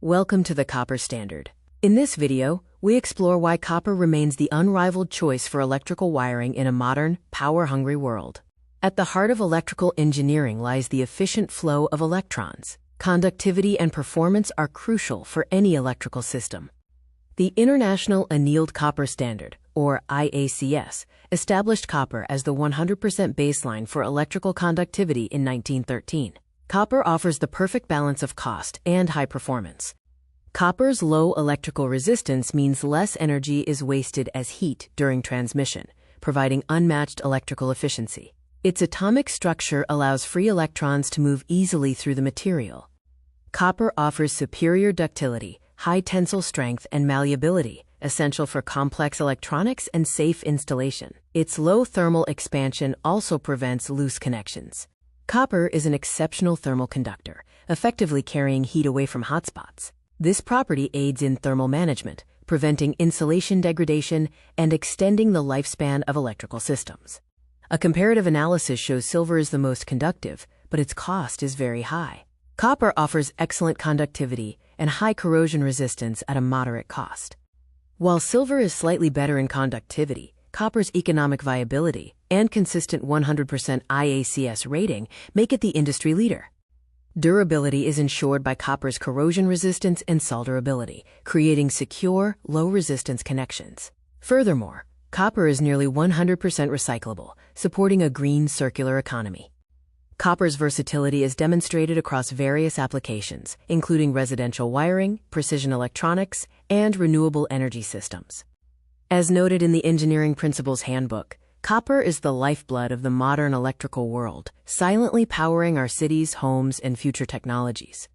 Welcome to the copper standard. In this video, we explore why copper remains the unrivaled choice for electrical wiring in a modern, power-hungry world. At the heart of electrical engineering lies the efficient flow of electrons. Conductivity and performance are crucial for any electrical system. The International Annealed Copper Standard, or IACS, established copper as the 100% baseline for electrical conductivity in 1913. Copper offers the perfect balance of cost and high performance. Copper's low electrical resistance means less energy is wasted as heat during transmission, providing unmatched electrical efficiency. Its atomic structure allows free electrons to move easily through the material. Copper offers superior ductility, high tensile strength, and malleability, essential for complex electronics and safe installation. Its low thermal expansion also prevents loose connections. Copper is an exceptional thermal conductor, effectively carrying heat away from hotspots. This property aids in thermal management, preventing insulation degradation and extending the lifespan of electrical systems. A comparative analysis shows silver is the most conductive, but its cost is very high. Copper offers excellent conductivity and high corrosion resistance at a moderate cost. While silver is slightly better in conductivity, copper's economic viability and consistent 100% IACS rating make it the industry leader. Durability is ensured by copper's corrosion resistance and solderability, creating secure, low-resistance connections. Furthermore, copper is nearly 100% recyclable, supporting a green circular economy. Copper's versatility is demonstrated across various applications, including residential wiring, precision electronics, and renewable energy systems. As noted in the Engineering Principles Handbook, copper is the lifeblood of the modern electrical world, silently powering our cities, homes, and future technologies.